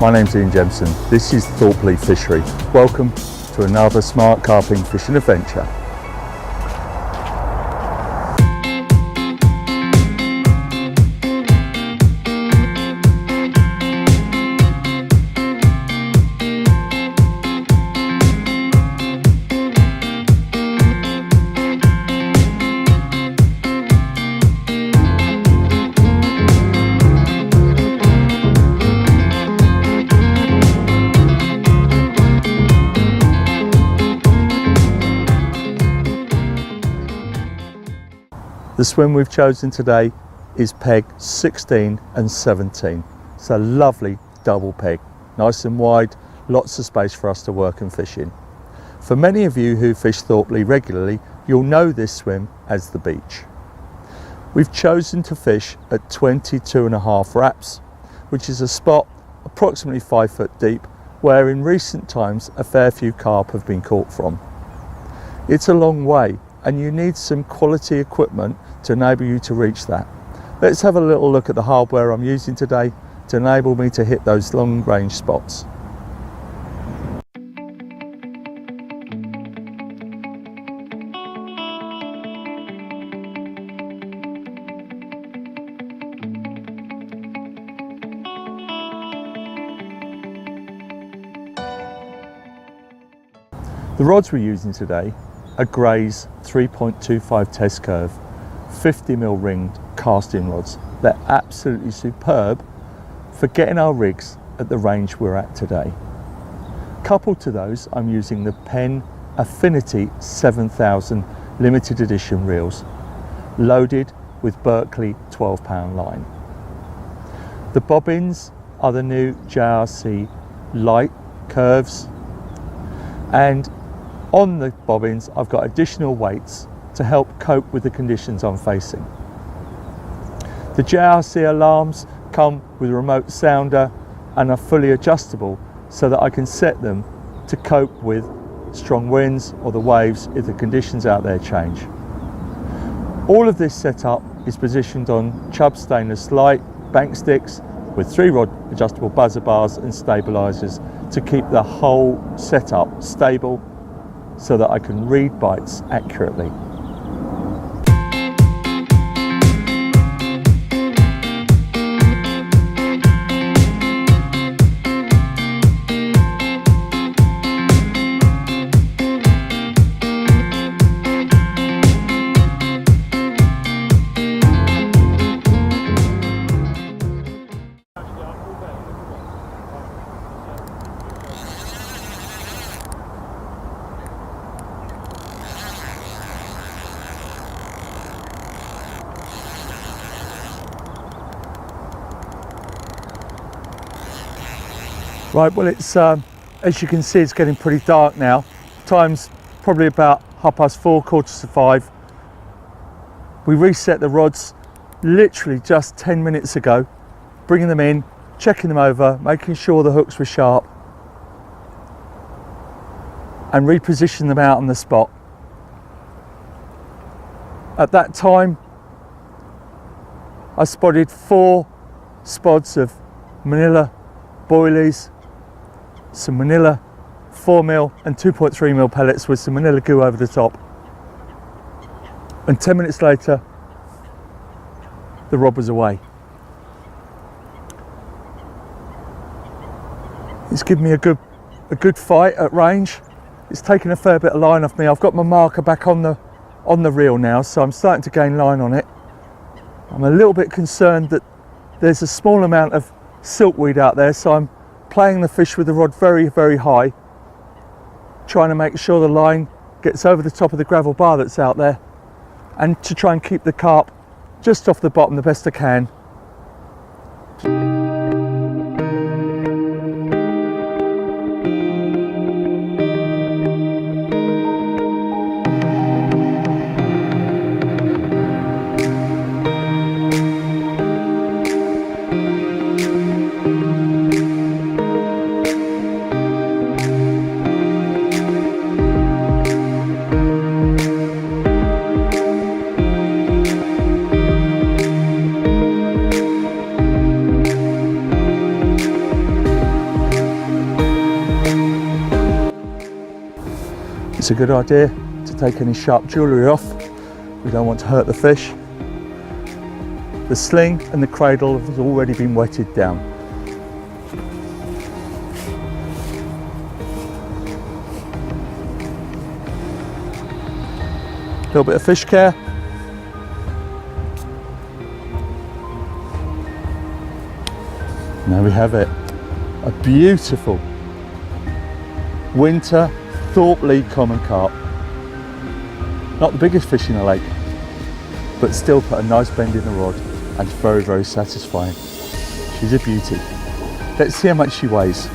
my name's Ian Jemson. This is Thorpe Lea Fishery. Welcome to another smart carping fishing adventure. The swim we've chosen today is peg 16 and 17. It's a lovely double peg, nice and wide, lots of space for us to work and fish in. For many of you who fish Thorpe Lea regularly, you'll know this swim as the beach. We've chosen to fish at 22.5 wraps, which is a spot approximately 5 foot deep, where in recent times a fair few carp have been caught from. It's a long way, and you need some quality equipment to enable you to reach that. Let's have a little look at the hardware I'm using today to enable me to hit those long range spots. The rods we're using today are Gray's 3.25 test curve 50mm ringed casting rods. They're absolutely superb for getting our rigs at the range we're at today. Coupled to those, I'm using the Penn Affinity 7000 limited edition reels, loaded with Berkeley 12-pound line. The bobbins are the new JRC light curves, and on the bobbins I've got additional weights to help cope with the conditions I'm facing. The JRC alarms come with a remote sounder and are fully adjustable so that I can set them to cope with strong winds or the waves if the conditions out there change. All of this setup is positioned on Chubb stainless light bank sticks with 3-rod adjustable buzzer bars and stabilizers to keep the whole setup stable so that I can read bites accurately. Right, well it's, as you can see, it's getting pretty dark now. Time's probably about 4:30, 4:45. We reset the rods literally just 10 minutes ago, bringing them in, checking them over, making sure the hooks were sharp, and reposition them out on the spot. At that time, I spotted 4 spods of Manila boilies, some Manila 4mm and 2.3mm pellets with some Manila goo over the top. And 10 minutes later, the rod was away. It's given me a good fight at range. It's taken a fair bit of line off me. I've got my marker back on the reel now, so I'm starting to gain line on it. I'm a little bit concerned that there's a small amount of silkweed out there, so I'm playing the fish with the rod very, very high, trying to make sure the line gets over the top of the gravel bar that's out there, and to try and keep the carp just off the bottom the best I can. It's a good idea to take any sharp jewellery off. We don't want to hurt the fish. The sling and the cradle has already been wetted down. A little bit of fish care. There we have it. A beautiful winter Thorpe Lea common carp. Not the biggest fish in the lake, but still put a nice bend in the rod and very, very satisfying. She's a beauty. Let's see how much she weighs.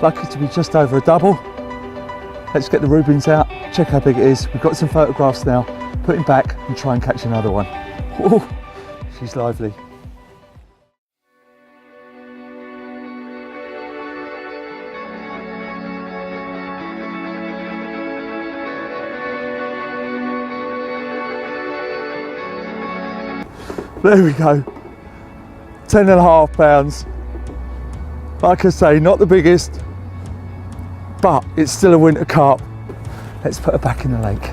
Lucky to be just over a double. Let's get the Rubens out, check how big it is. We've got some photographs now. Put him back and try and catch another one. Oh, she's lively. There we go, 10.5 pounds. Like I say, not the biggest, but it's still a winter carp. Let's put her back in the lake.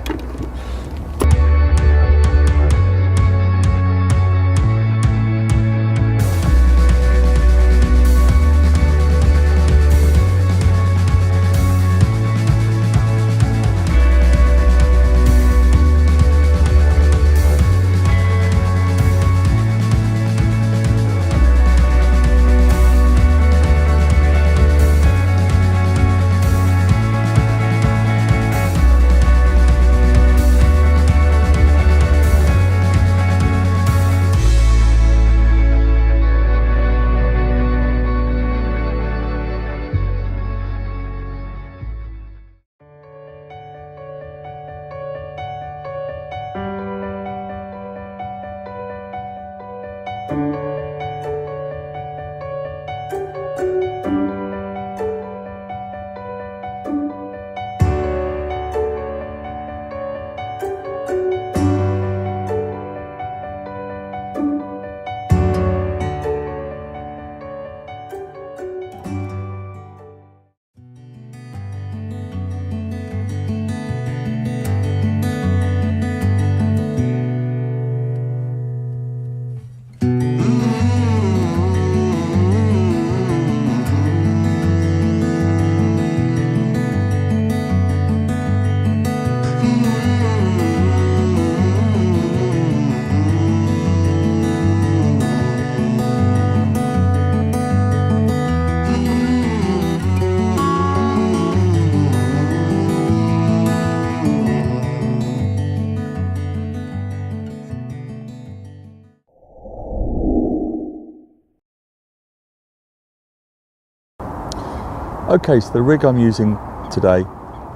Okay, so the rig I'm using today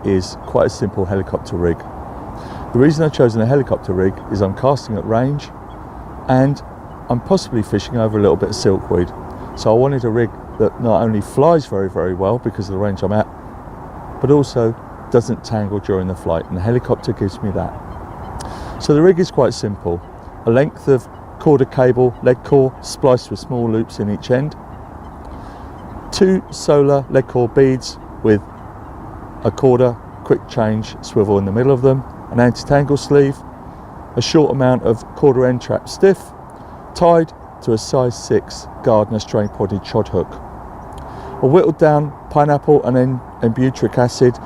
is quite a simple helicopter rig. The reason I've chosen a helicopter rig is I'm casting at range and I'm possibly fishing over a little bit of silkweed. So I wanted a rig that not only flies very, very well because of the range I'm at, but also doesn't tangle during the flight, and the helicopter gives me that. So the rig is quite simple. A length of corded cable, lead core, spliced with small loops in each end. 2 solar lead core beads with a quarter quick change swivel in the middle of them, an anti-tangle sleeve, a short amount of quarter end trap stiff, tied to a size 6 Gardner strain podded shod hook. A whittled down pineapple and then butyric acid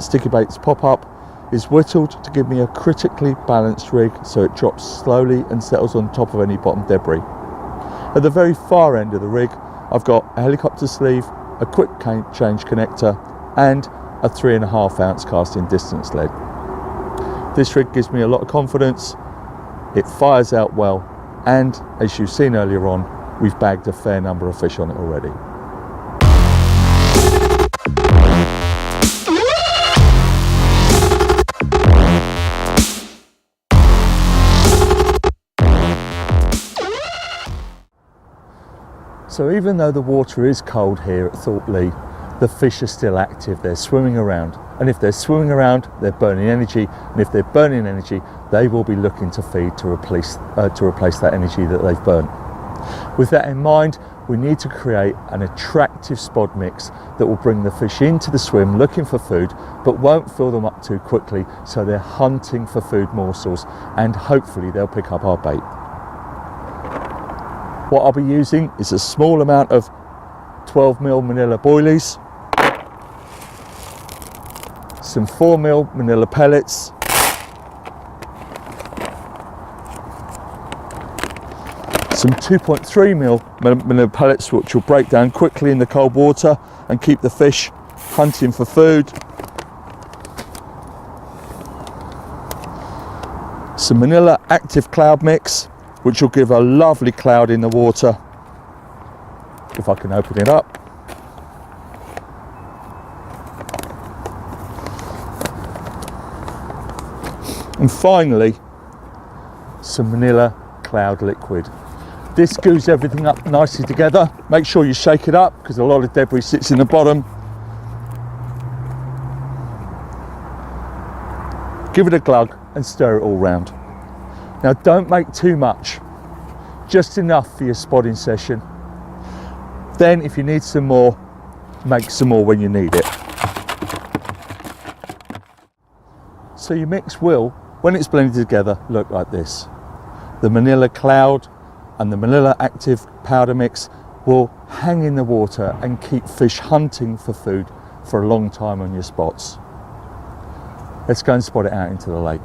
sticky baits pop up is whittled to give me a critically balanced rig so it drops slowly and settles on top of any bottom debris. At the very far end of the rig, I've got a helicopter sleeve, a quick change connector and a 3.5 ounce casting distance lead. This rig gives me a lot of confidence, it fires out well, and as you've seen earlier on, we've bagged a fair number of fish on it already. So even though the water is cold here at Thorpe Lea, the fish are still active, they're swimming around. And if they're swimming around, they're burning energy. And if they're burning energy, they will be looking to feed to replace that energy that they've burnt. With that in mind, we need to create an attractive spod mix that will bring the fish into the swim looking for food, but won't fill them up too quickly, so they're hunting for food morsels, and hopefully they'll pick up our bait. What I'll be using is a small amount of 12mm manila boilies, some 4mm manila pellets, some 2.3mm manila pellets which will break down quickly in the cold water and keep the fish hunting for food, some manila active cloud mix which will give a lovely cloud in the water. If I can open it up. And finally, some manila cloud liquid. This glues everything up nicely together. Make sure you shake it up because a lot of debris sits in the bottom. Give it a glug and stir it all round. Now don't make too much, just enough for your spotting session. Then if you need some more, make some more when you need it. So your mix will, when it's blended together, look like this. The manila cloud and the manila active powder mix will hang in the water and keep fish hunting for food for a long time on your spots. Let's go and spot it out into the lake.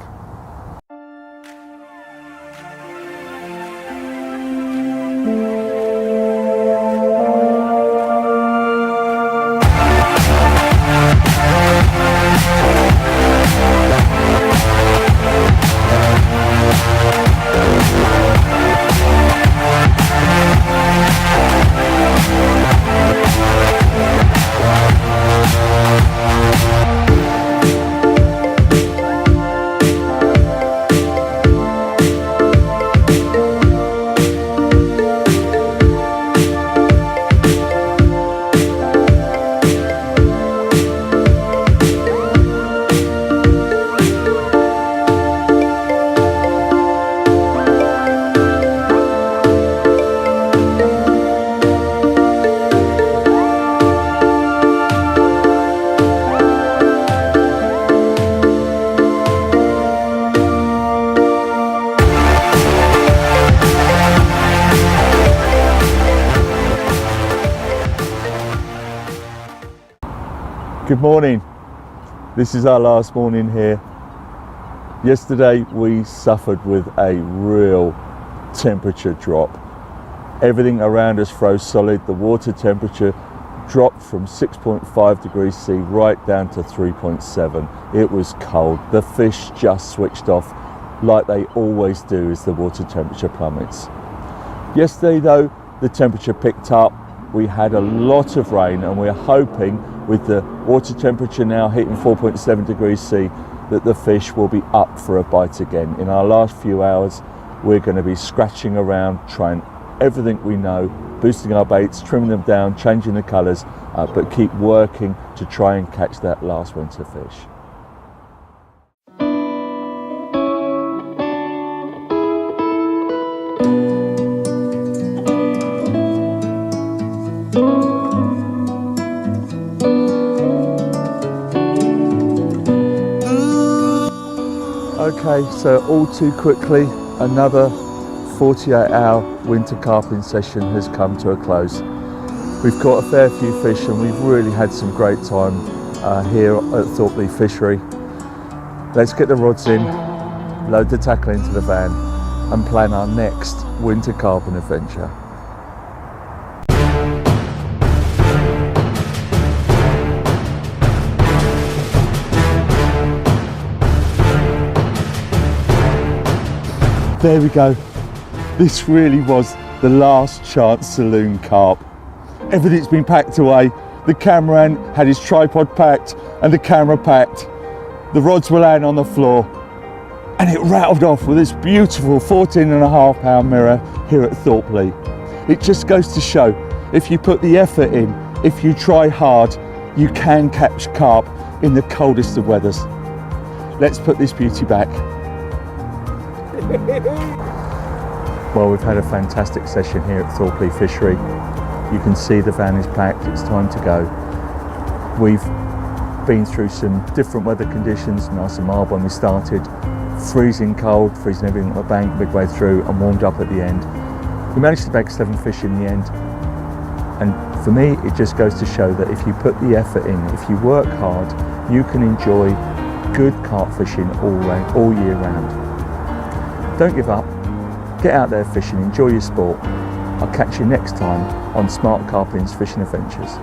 Good morning. This is our last morning here. Yesterday we suffered with a real temperature drop. Everything around us froze solid. The water temperature dropped from 6.5 degrees C right down to 3.7. It was cold. The fish just switched off like they always do as the water temperature plummets. Yesterday though, the temperature picked up. We had a lot of rain and we're hoping with the water temperature now hitting 4.7 degrees C that the fish will be up for a bite again. In our last few hours we're going to be scratching around, trying everything we know, boosting our baits, trimming them down, changing the colours, but keep working to try and catch that last winter fish. Okay, so all too quickly, another 48-hour winter carping session has come to a close. We've caught a fair few fish and we've really had some great time here at Thorpe Lea Fishery. Let's get the rods in, load the tackle into the van and plan our next winter carping adventure. There we go. This really was the last chance saloon carp. Everything's been packed away. The cameraman had his tripod packed and the camera packed. The rods were laying on the floor and it rattled off with this beautiful 14.5 pound mirror here at Thorpe Lea. It just goes to show, if you put the effort in, if you try hard, you can catch carp in the coldest of weathers. Let's put this beauty back. Well, we've had a fantastic session here at Thorpe Lea Fishery. You can see the van is packed, it's time to go. We've been through some different weather conditions, nice and mild when we started, freezing cold, freezing everything on the bank midway through and warmed up at the end. We managed to bag 7 fish in the end, and for me it just goes to show that if you put the effort in, if you work hard, you can enjoy good carp fishing all year round. Don't give up, get out there fishing, enjoy your sport. I'll catch you next time on Smart Carping's Fishing Adventures.